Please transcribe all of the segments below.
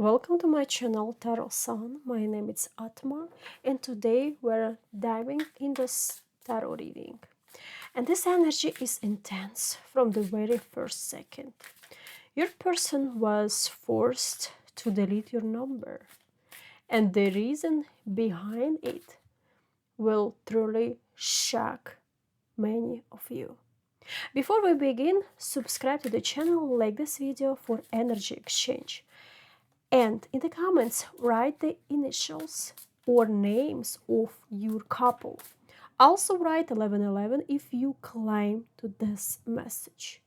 Welcome to my channel Tarot Sun. My name is Atma and today we're diving into tarot reading. And this energy is intense from the very first second. Your person was forced to delete your number, and the reason behind it will truly shock many of you. Before we begin, subscribe to the channel, like this video for energy exchange. And in the comments, write the initials or names of your couple. Also write 1111 if you claim to this message.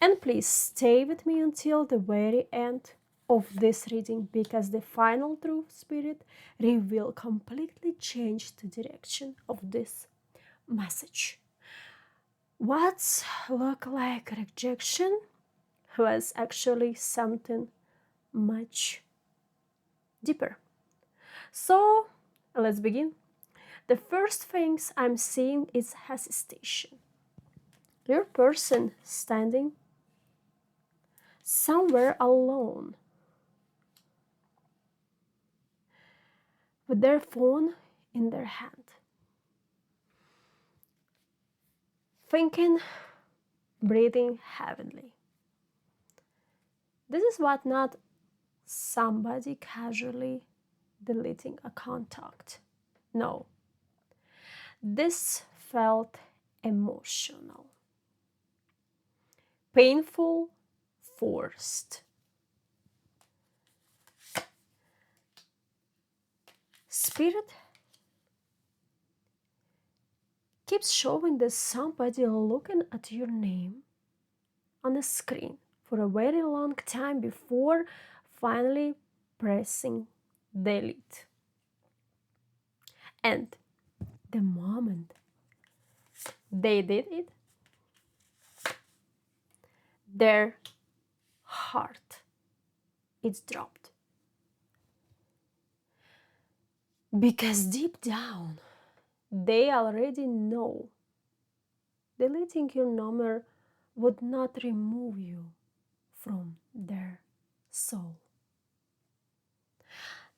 And please stay with me until the very end of this reading because the final truth spirit will completely change the direction of this message. What looked like rejection was actually something much deeper. So let's begin. The first things I'm seeing is hesitation. Your person standing somewhere alone with their phone in their hand, thinking, breathing heavily. This is what not somebody casually deleting a contact. No, this felt emotional, painful, forced. Spirit keeps showing that somebody looking at your name on the screen for a very long time before finally pressing delete. And the moment they did it, their heart is dropped. Because deep down, they already know deleting your number would not remove you from their soul.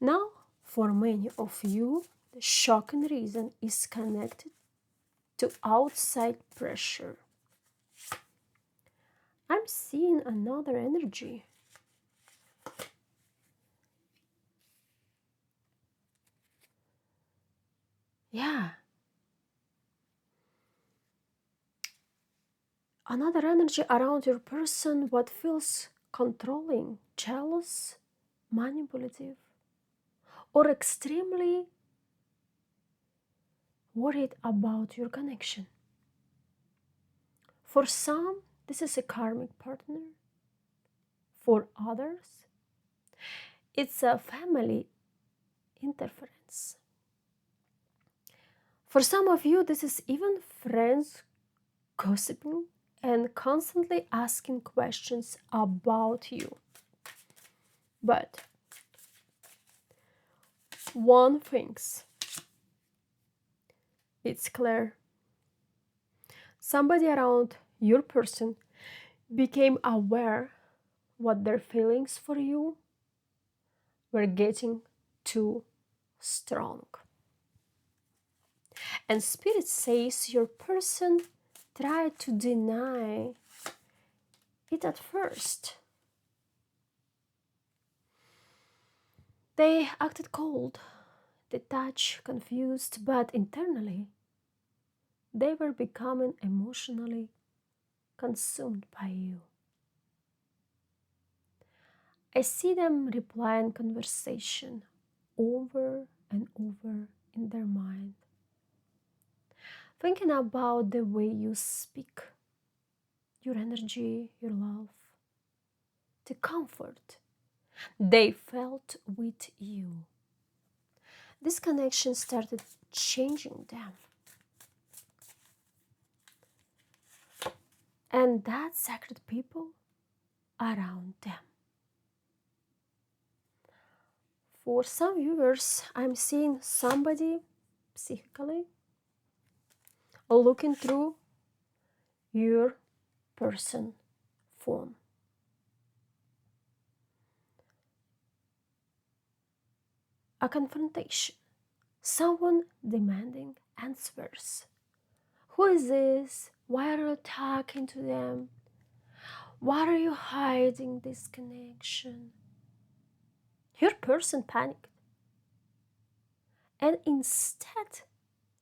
Now, for many of you, the shocking reason is connected to outside pressure. I'm seeing another energy. Yeah. Another energy around your person, what feels controlling, jealous, manipulative, or extremely worried about your connection. For some, this is a karmic partner. For others, it's a family interference. For some of you, this is even friends gossiping and constantly asking questions about you. But one thing's it's clear. Somebody around your person became aware what their feelings for you were getting too strong. And Spirit says your person tried to deny it at first. They acted cold, detached, confused, but internally they were becoming emotionally consumed by you. I see them reply in conversation over and over in their mind, thinking about the way you speak, your energy, your love, the comfort they felt with you. This connection started changing them. And that sacred people around them. For some viewers, I'm seeing somebody psychically looking through your person phone. a confrontation, someone demanding answers. Who is this? Why are you talking to them? Why are you hiding this connection? Your person panicked, and instead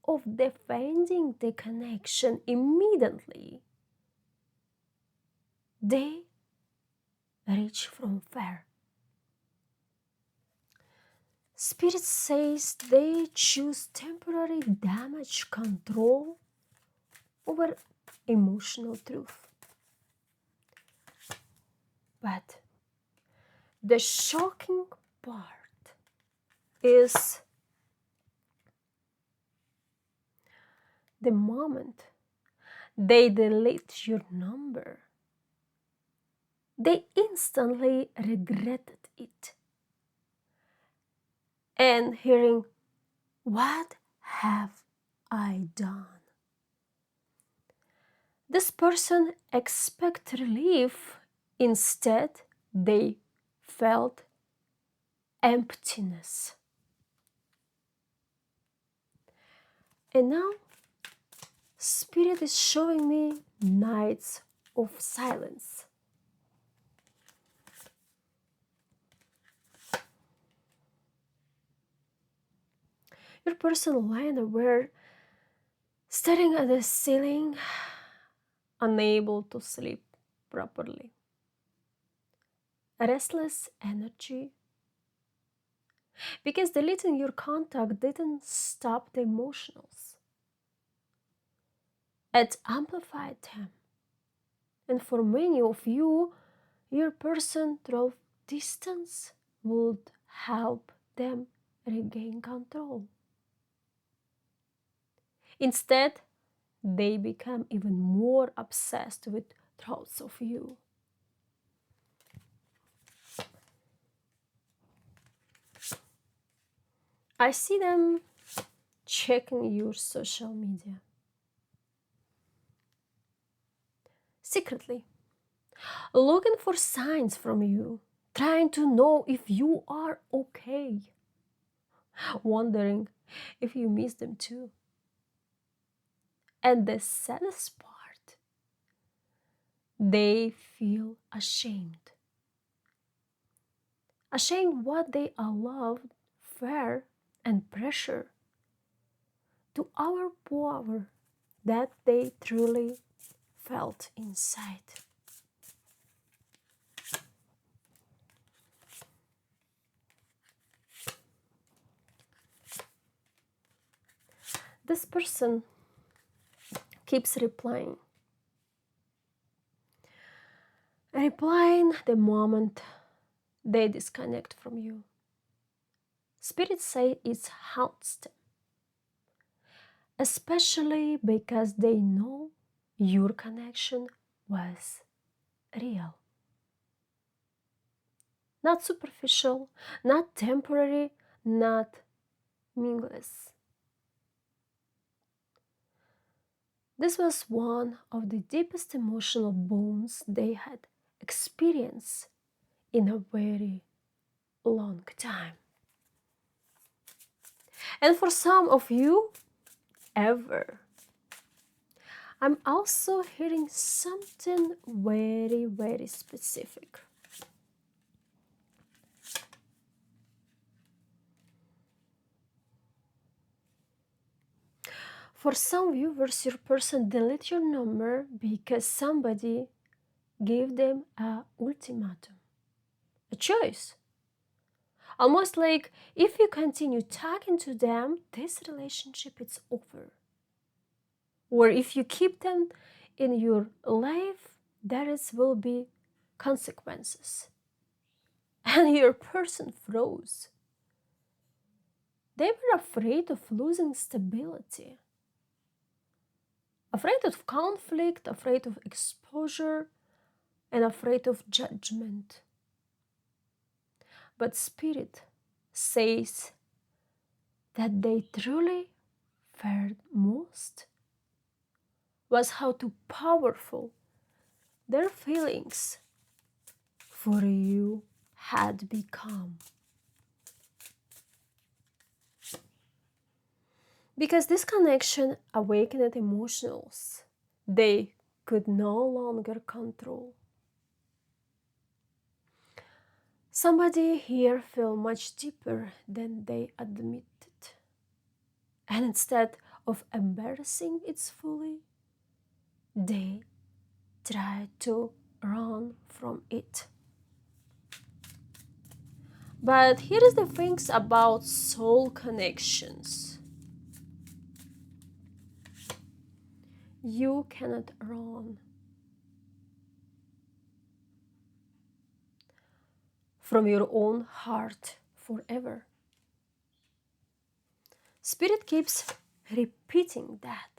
of defending the connection immediately, they reach from far. Spirit says they choose temporary damage control over emotional truth. But the shocking part is the moment they delete your number, they instantly regretted it. And hearing, "What have I done?" This person expect relief. Instead, they felt emptiness. And now, Spirit is showing me nights of silence. Your person lying aware, staring at the ceiling, unable to sleep properly. A restless energy. Because deleting your contact didn't stop the emotionals. It amplified them. And for many of you, your person through distance would help them regain control. Instead, they become even more obsessed with thoughts of you. I see them checking your social media secretly, looking for signs from you, trying to know if you are okay, wondering if you miss them too. And the saddest part, they feel ashamed. Ashamed what they allowed fear and pressure to our power that they truly felt inside. This person keeps replying the moment they disconnect from you. Spirits say it haunts them, especially because they know your connection was real. Not superficial, not temporary, not meaningless. This was one of the deepest emotional wounds they had experienced in a very long time. And for some of you, ever. I'm also hearing something very, very specific. For some viewers, your person delete your number because somebody gave them a ultimatum, a choice. Almost like if you continue talking to them, this relationship is over. Or if you keep them in your life, will be consequences. And your person froze. They were afraid of losing stability, afraid of conflict, afraid of exposure, and afraid of judgment. But Spirit says that they truly feared most was how too powerful their feelings for you had become. Because this connection awakened emotions they could no longer control. Somebody here felt much deeper than they admitted. And instead of embarrassing it fully, they tried to run from it. But here is the things about soul connections. You cannot run from your own heart forever. Spirit keeps repeating that.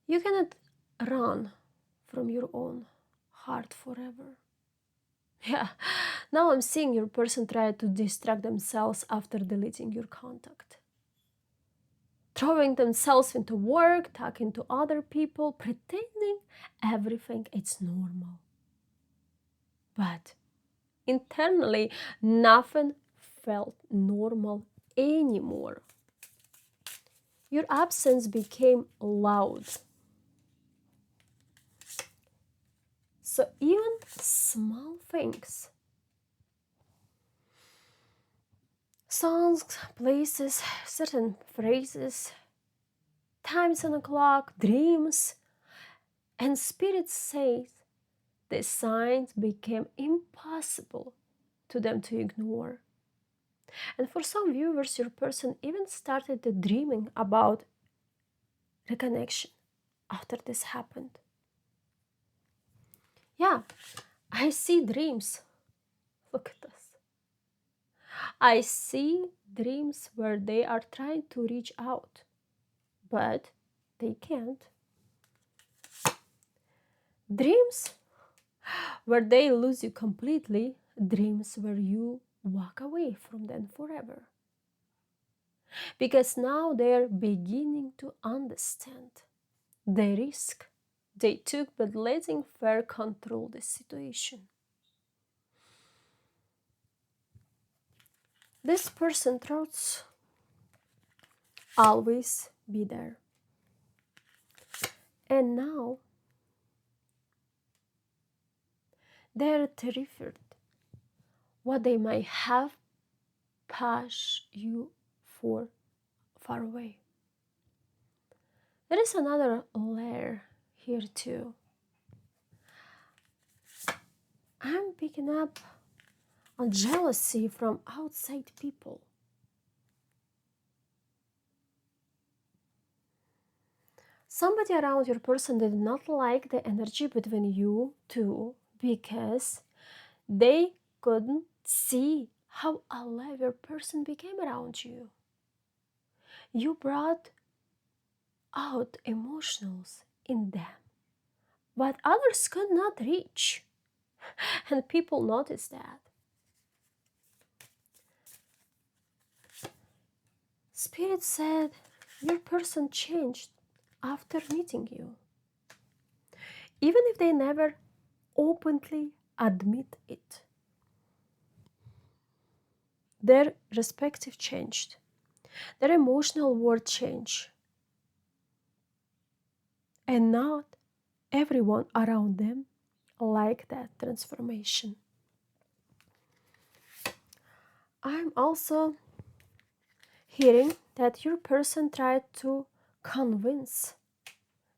You cannot run from your own heart forever. Yeah, now I'm seeing your person try to distract themselves after deleting your contact. Throwing themselves into work, talking to other people, pretending everything is normal. But internally, nothing felt normal anymore. Your absence became loud. So even small things, songs, places, certain phrases, times on the clock, dreams, and spirit says the signs became impossible to them to ignore. And for some viewers, your person even started dreaming about reconnection after this happened. Yeah, I see dreams. Look at this. I see dreams where they are trying to reach out, but they can't. Dreams where they lose you completely, dreams where you walk away from them forever. Because now they're beginning to understand the risk they took by letting fear control the situation. This person thoughts always be there. And now they're terrified what they might have pushed you for far away. There is another layer here too. I'm picking up on jealousy from outside people. Somebody around your person did not like the energy between you two because they couldn't see how alive your person became around you. You brought out emotions in them, but others could not reach. And people noticed that. Spirit said your person changed after meeting you, even if they never openly admit it. Their perspective changed, their emotional world changed, and not everyone around them liked that transformation. I'm also hearing that your person tried to convince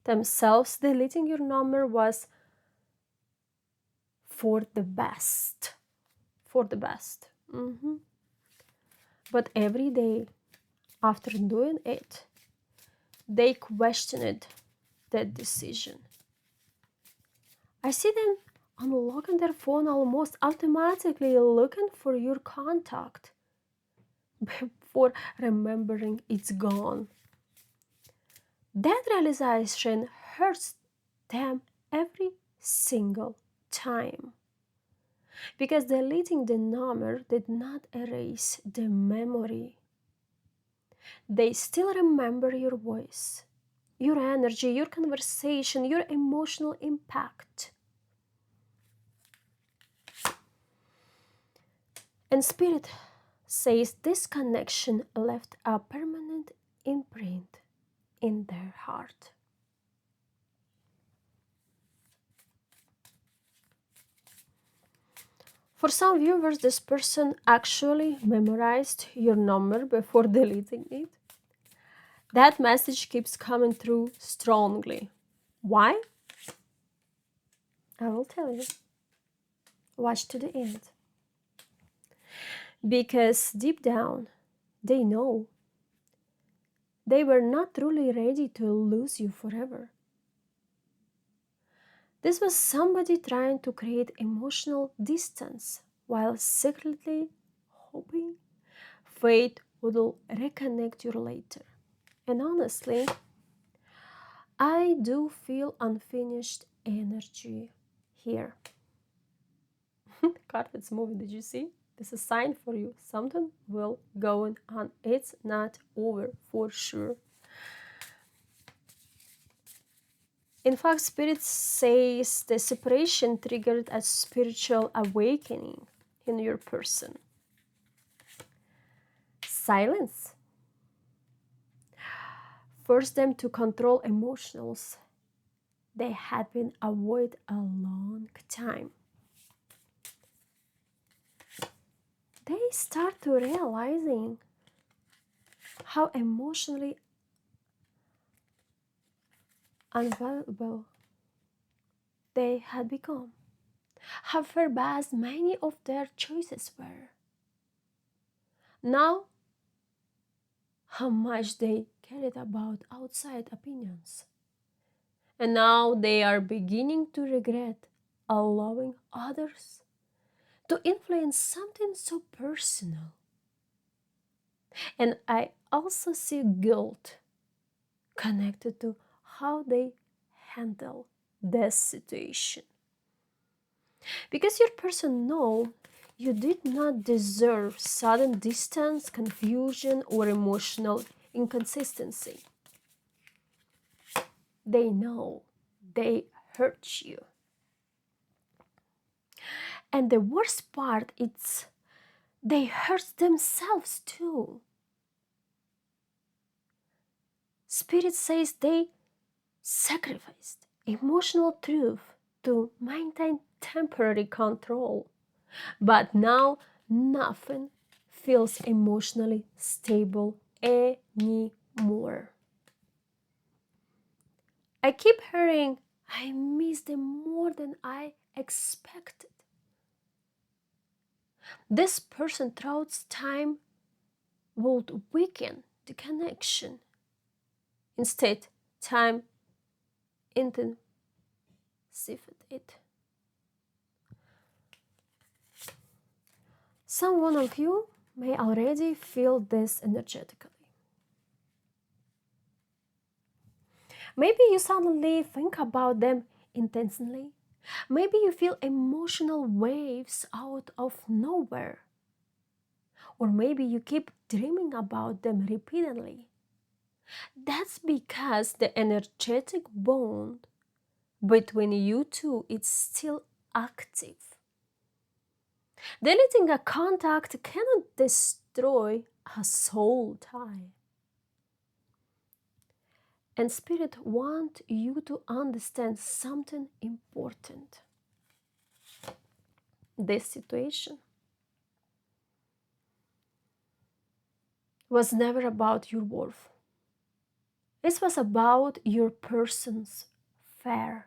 themselves deleting your number was for the best. For the best. But every day after doing it, they questioned that decision. I see them unlocking their phone almost automatically looking for your contact before remembering it's gone. That realization hurts them every single time. Because deleting the number did not erase the memory. They still remember your voice, your energy, your conversation, your emotional impact. And Spirit says this connection left a permanent imprint in their heart. For some viewers, this person actually memorized your number before deleting it. That message keeps coming through strongly. Why? I will tell you. Watch to the end. Because deep down, they know they were not truly ready to lose you forever. This was somebody trying to create emotional distance while secretly hoping fate would reconnect you later. And honestly, I do feel unfinished energy here. Carpet's moving, did you see? This is a sign for you. Something will go on. It's not over for sure. In fact, Spirit says the separation triggered a spiritual awakening in your person. Silence forced them to control emotions they had been avoid a long time. They start to realizing how emotionally unavailable they had become, how verbose many of their choices were. Now, how much they cared about outside opinions. And now they are beginning to regret allowing others to influence something so personal. And I also see guilt connected to how they handle this situation. Because your person knows you did not deserve sudden distance, confusion, or emotional inconsistency. They know they hurt you. And the worst part is they hurt themselves too. Spirit says they sacrificed emotional truth to maintain temporary control. But now nothing feels emotionally stable anymore. I keep hearing, I miss them more than I expected. This person throughout time would weaken the connection. Instead, time intensified it. Some one of you may already feel this energetically. Maybe you suddenly think about them intensely. Maybe you feel emotional waves out of nowhere. Or maybe you keep dreaming about them repeatedly. That's because the energetic bond between you two is still active. Deleting a contact cannot destroy a soul tie. And Spirit wants you to understand something important. This situation was never about your worth. It was about your person's fear.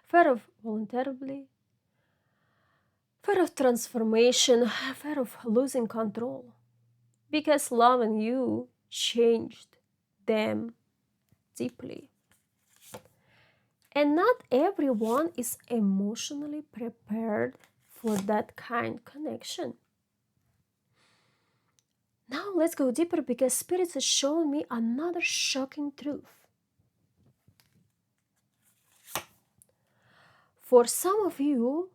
Fear of vulnerability, fear of transformation, fear of losing control. Because loving you changed them deeply. And not everyone is emotionally prepared for that kind of connection. Now let's go deeper because Spirit has shown me another shocking truth. For some of you,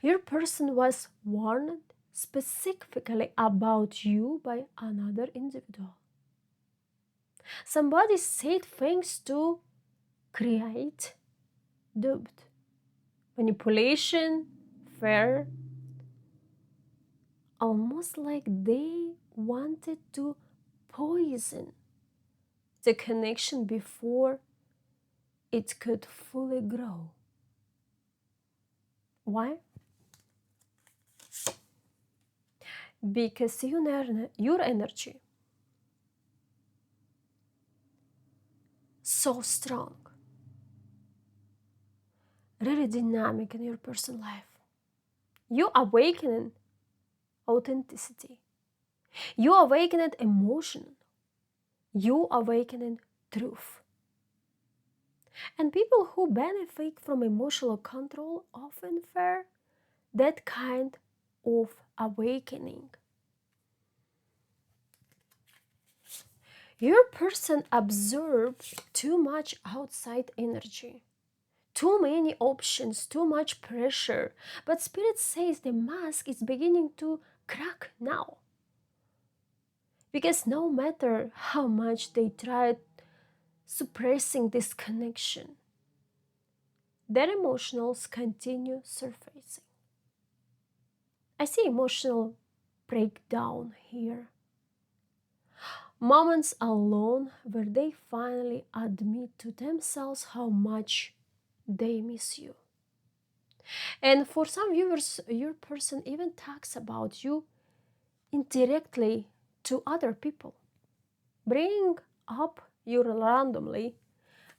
your person was warned specifically about you by another individual. Somebody said things to create doubt, manipulation, fear, almost like they wanted to poison the connection before it could fully grow. Why? Because your energy so strong, really dynamic in your personal life. You awakening authenticity. You awakening emotion. You awakening truth. And people who benefit from emotional control often fear that kind of awakening. Your person absorbs too much outside energy, too many options, too much pressure. But Spirit says the mask is beginning to crack now. Because no matter how much they tried suppressing this connection, their emotions continue surfacing. I see emotional breakdown here. Moments alone where they finally admit to themselves how much they miss you. And for some viewers, your person even talks about you indirectly to other people, bringing up you randomly,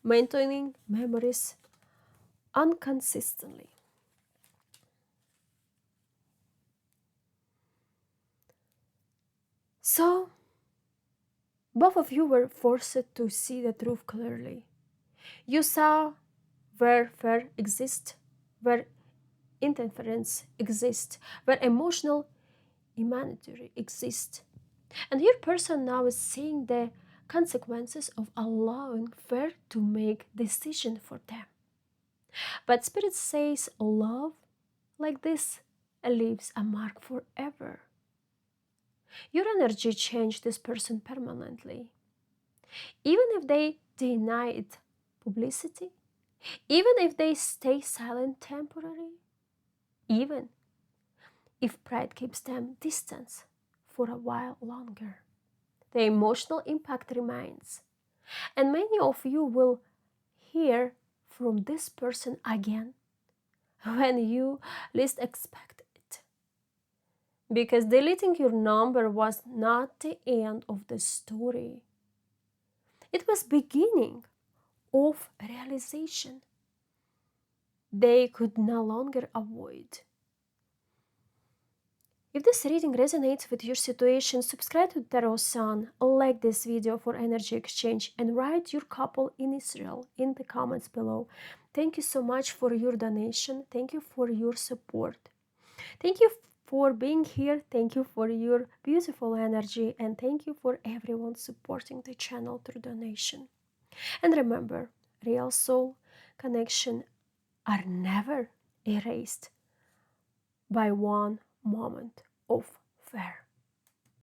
maintaining memories inconsistently. So, both of you were forced to see the truth clearly. You saw where fear exists, where interference exists, where emotional immaturity exists. And your person now is seeing the consequences of allowing fear to make decision for them. But Spirit says love like this leaves a mark forever. Your energy changed this person permanently. Even if they deny it publicity, even if they stay silent temporarily, even if pride keeps them distance for a while longer. The emotional impact remains. And many of you will hear from this person again when you least expect it. Because deleting your number was not the end of the story. It was beginning of realization they could no longer avoid. If this reading resonates with your situation, subscribe to Tarot Sun, like this video for energy exchange, and write your couple initial in the comments below. Thank you so much for your donation. Thank you for your support. Thank you for being here. Thank you for your beautiful energy, and thank you for everyone supporting the channel through donation. And remember, real soul connection are never erased by one moment of fear.